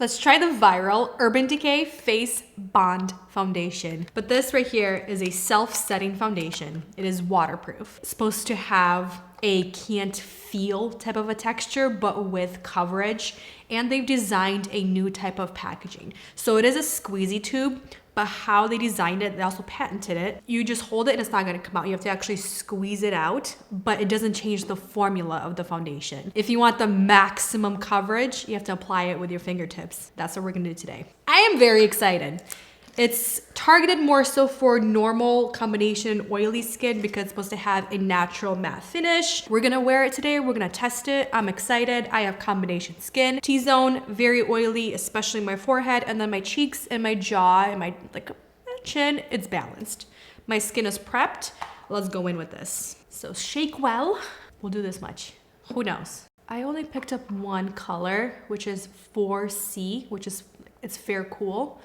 Let's try the viral Urban Decay Face Bond Foundation. But this right here is a self-setting foundation. It is waterproof. It's supposed to have a can't feel type of a texture, but with coverage. And they've designed a new type of packaging. So it is a squeezy tube, but how they designed it, they also patented it. You just hold it and it's not gonna come out. You have to actually squeeze it out, but it doesn't change the formula of the foundation. If you want the maximum coverage, you have to apply it with your fingertips. That's what we're gonna do today. I am very excited. It's targeted more so for normal combination oily skin because it's supposed to have a natural matte finish. We're gonna wear it today. We're gonna test it. I'm excited. I have combination skin. T-zone, very oily, especially my forehead, and then my cheeks and my jaw and my chin, it's balanced. My skin is prepped. Let's go in with this. So shake well. We'll do this much. Who knows? I only picked up one color, which is 4C, which is, it's fair cool.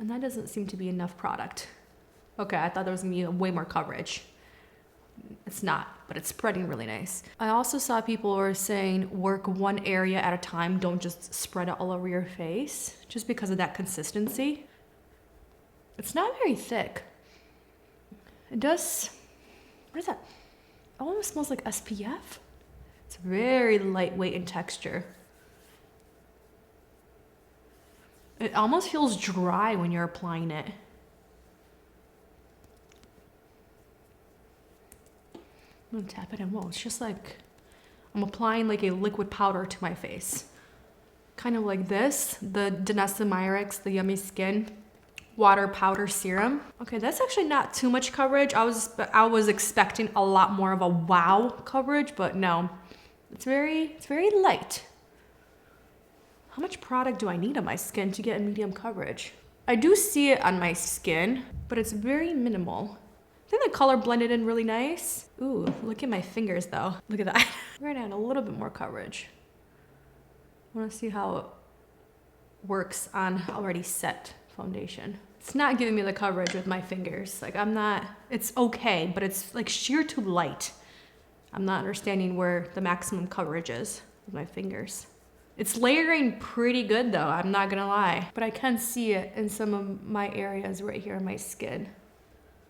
And that doesn't seem to be enough product. Okay, I thought there was gonna be way more coverage. It's not, but it's spreading really nice. I also saw people were saying work one area at a time. Don't just spread it all over your face, just because of that consistency. It's not very thick. It does, what is that? It almost smells like SPF. It's very lightweight in texture. It almost feels dry when you're applying it. I'm gonna tap it in. Whoa, it's just like I'm applying like a liquid powder to my face. Kind of like this, the Denesamyrix, the Yummy Skin Water Powder Serum. Okay, that's actually not too much coverage. I was expecting a lot more of a wow coverage, but no. It's very light. How much product do I need on my skin to get a medium coverage? I do see it on my skin, but it's very minimal. I think the color blended in really nice. Ooh, look at my fingers though. Look at that. We're gonna add a little bit more coverage. I wanna see how it works on already set foundation. It's not giving me the coverage with my fingers. Like it's okay, but it's like sheer too light. I'm not understanding where the maximum coverage is with my fingers. It's layering pretty good though, I'm not gonna lie. But I can see it in some of my areas right here on my skin.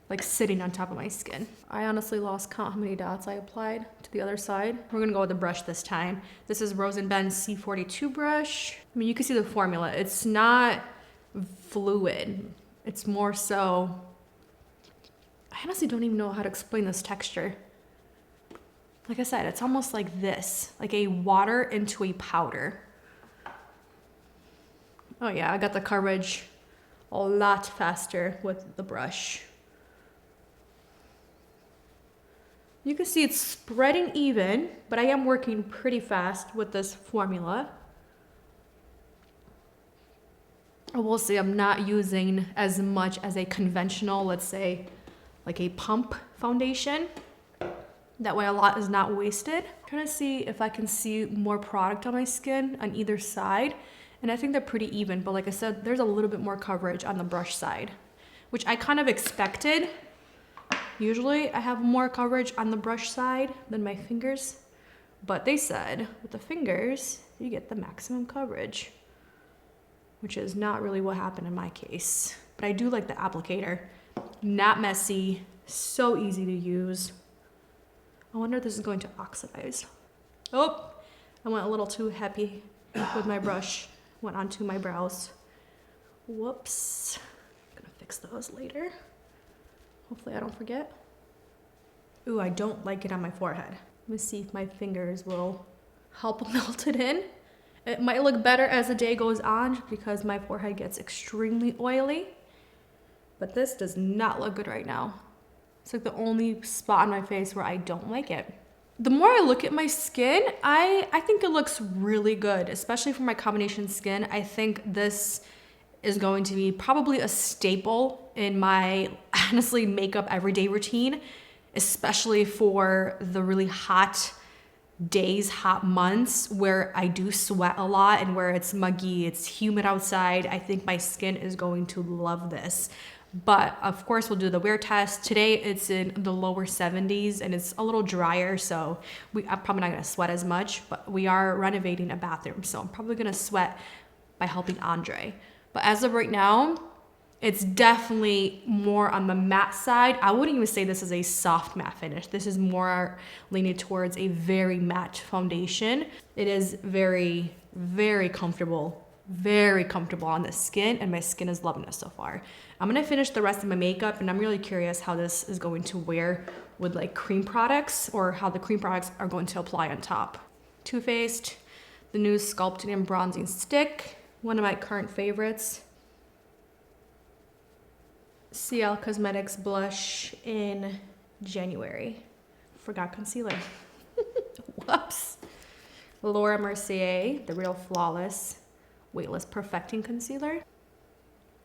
Like sitting on top of my skin. I honestly lost count how many dots I applied to the other side. We're gonna go with the brush this time. This is Rose & Ben's C42 brush. I mean, you can see the formula. It's not fluid. It's more so, I honestly don't even know how to explain this texture. Like I said, it's almost like this, like a water into a powder. Oh yeah, I got the coverage a lot faster with the brush. You can see it's spreading even, but I am working pretty fast with this formula. I will say I'm not using as much as a conventional, let's say, like a pump foundation. That way a lot is not wasted. I'm trying to see if I can see more product on my skin on either side. And I think they're pretty even, but like I said, there's a little bit more coverage on the brush side, which I kind of expected. Usually I have more coverage on the brush side than my fingers, but they said with the fingers, you get the maximum coverage, which is not really what happened in my case. But I do like the applicator. Not messy, so easy to use. I wonder if this is going to oxidize. Oh, I went a little too happy with my brush. Went onto my brows. Whoops. I'm gonna fix those later. Hopefully I don't forget. Ooh, I don't like it on my forehead. Let me see if my fingers will help melt it in. It might look better as the day goes on because my forehead gets extremely oily. But this does not look good right now. It's like the only spot on my face where I don't like it. The more I look at my skin, I think it looks really good, especially for my combination skin. I think this is going to be probably a staple in my, honestly, makeup everyday routine, especially for the really hot days, hot months where I do sweat a lot and where it's muggy, it's humid outside. I think my skin is going to love this. But of course we'll do the wear test. Today it's in the lower 70s and it's a little drier, so I'm probably not gonna sweat as much, but we are renovating a bathroom, so I'm probably gonna sweat by helping Andre. But as of right now, it's definitely more on the matte side. I wouldn't even say this is a soft matte finish. This is more leaning towards a very matte foundation. It is very, very comfortable on the skin, and my skin is loving it so far. I'm gonna finish the rest of my makeup, and I'm really curious how this is going to wear with like cream products, or how the cream products are going to apply on top. Too Faced, the new Sculpting and Bronzing Stick, one of my current favorites. CL Cosmetics blush in January. Forgot concealer. Whoops. Laura Mercier, the Real Flawless Weightless Perfecting Concealer.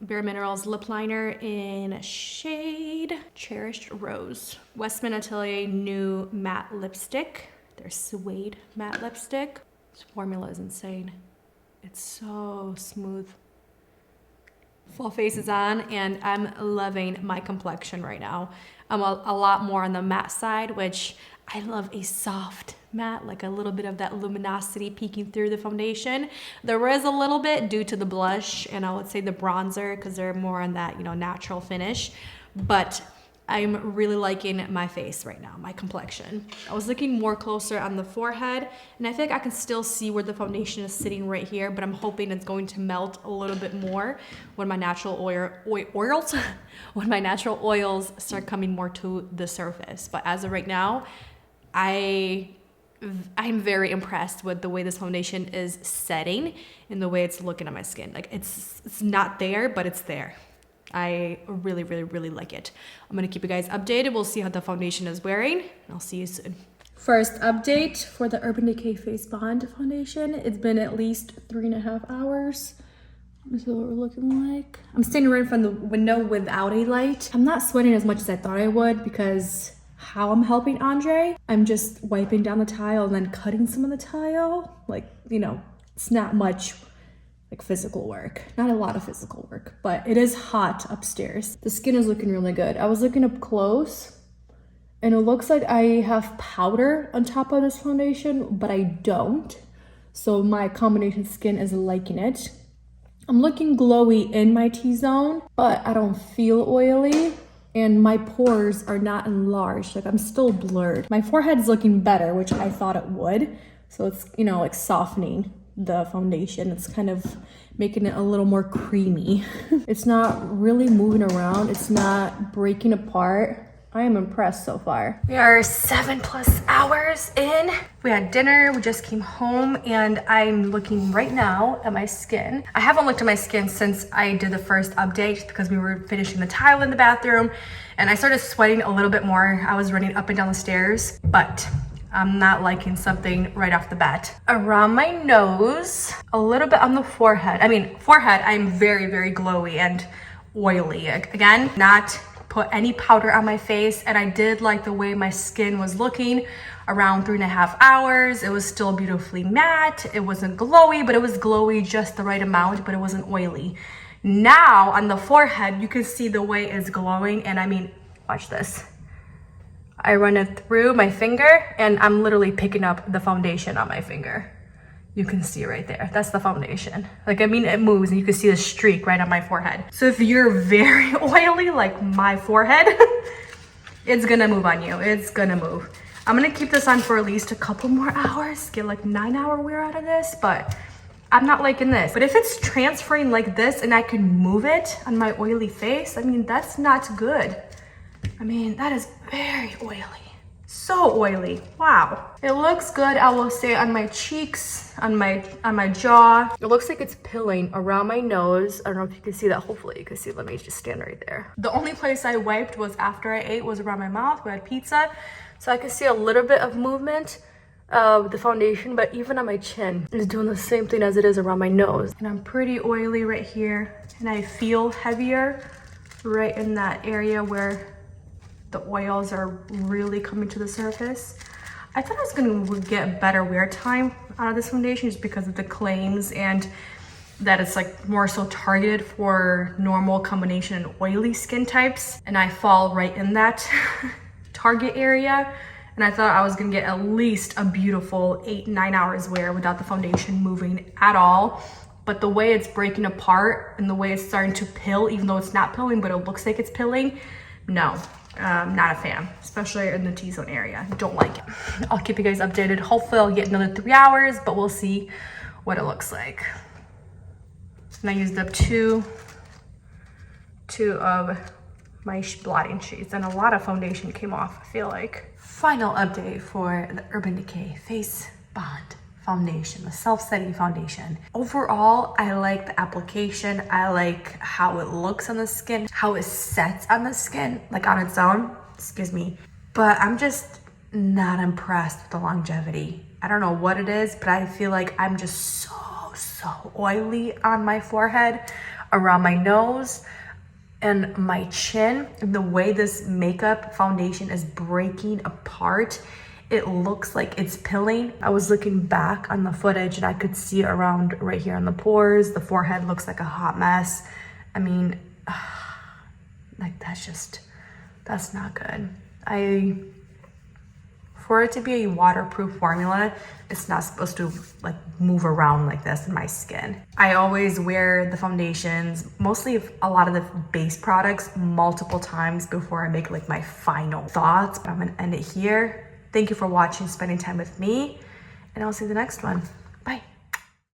Bare Minerals lip liner in shade Cherished Rose. Westman Atelier new matte lipstick. Their suede matte lipstick. This formula is insane. It's so smooth. Full face is on, and I'm loving my complexion right now. I'm a lot more on the matte side, which I love a soft matte, like a little bit of that luminosity peeking through the foundation. There is a little bit due to the blush, and I would say the bronzer, because they're more on that, you know, natural finish. But I'm really liking my face right now, my complexion. I was looking more closer on the forehead, and I think I can still see where the foundation is sitting right here, but I'm hoping it's going to melt a little bit more when my natural oils when my natural oils start coming more to the surface. But as of right now, I'm very impressed with the way this foundation is setting and the way it's looking on my skin. Like it's not there, but it's there. I really, really, really like it. I'm gonna keep you guys updated. We'll see how the foundation is wearing, and I'll see you soon. First update for the Urban Decay Face Bond foundation. It's been at least 3.5 hours. This is what we're looking like. I'm standing right in front of the window without a light. I'm not sweating as much as I thought I would, because how I'm helping Andre, I'm just wiping down the tile and then cutting some of the tile. Like, you know, it's not much like physical work, not a lot of physical work, but it is hot upstairs. The skin is looking really good. I was looking up close, and it looks like I have powder on top of this foundation, but I don't. So my combination skin is liking it. I'm looking glowy in my T-zone, but I don't feel oily, and my pores are not enlarged. Like, I'm still blurred. My forehead's looking better, which I thought it would. So it's, you know, like softening the foundation. It's kind of making it a little more creamy. It's not really moving around. It's not breaking apart. I am impressed so far. We are 7+ hours in. We had dinner, we just came home, and I'm looking right now at my skin. I haven't looked at my skin since I did the first update, because we were finishing the tile in the bathroom, and I started sweating a little bit more. I was running up and down the stairs, but I'm not liking something right off the bat. Around my nose, a little bit on the forehead. Forehead, I'm very, very glowy and oily. Again, not put any powder on my face, and I did like the way my skin was looking around 3.5 hours. It was still beautifully matte. It wasn't glowy, but it was glowy just the right amount, but it wasn't oily. Now on the forehead, you can see the way it's glowing, and watch this. I run it through my finger, and I'm literally picking up the foundation on my finger. You can see right there, that's the foundation. It moves, and you can see the streak right on my forehead. So if you're very oily, like my forehead, it's gonna move on you, it's gonna move. I'm gonna keep this on for at least a couple more hours, get like 9-hour wear out of this, but I'm not liking this. But if it's transferring like this and I can move it on my oily face, that's not good. That is very oily. So oily. Wow. It looks good, I will say, on my cheeks, on my jaw. It looks like it's pilling around my nose. I don't know if you can see that. Hopefully you can see. Let me just stand right there. The only place I wiped was after I ate, was around my mouth. We had pizza. So I can see a little bit of movement of the foundation, but even on my chin, it's doing the same thing as it is around my nose. And I'm pretty oily right here, and I feel heavier right in that area where the oils are really coming to the surface. I thought I was gonna get better wear time out of this foundation, just because of the claims and that it's like more so targeted for normal combination and oily skin types, and I fall right in that target area. And I thought I was gonna get at least a beautiful 8-9 hours wear without the foundation moving at all. but the way it's breaking apart and the way it's starting to pill, even though it's not pilling, but it looks like it's pilling, no, not a fan, especially in the T-zone area. Don't like it. I'll keep you guys updated. Hopefully I'll get another 3 hours, but we'll see what it looks like. And I used up two of my blotting sheets, and a lot of foundation came off, I feel like. Final update for the Urban Decay Face Bond foundation, the self-setting foundation. Overall, I like the application. I like how it looks on the skin, how it sets on the skin, like on its own, excuse me. But I'm just not impressed with the longevity. I don't know what it is, but I feel like I'm just so oily on my forehead, around my nose, and my chin. And the way this makeup foundation is breaking apart, it looks like it's pilling. I was looking back on the footage and I could see around right here on the pores. The forehead looks like a hot mess. I mean, like that's not good. For it to be a waterproof formula, it's not supposed to like move around like this in my skin. I always wear the foundations, mostly a lot of the base products, multiple times before I make like my final thoughts. But I'm gonna end it here. Thank you for watching, spending time with me, and I'll see you in the next one.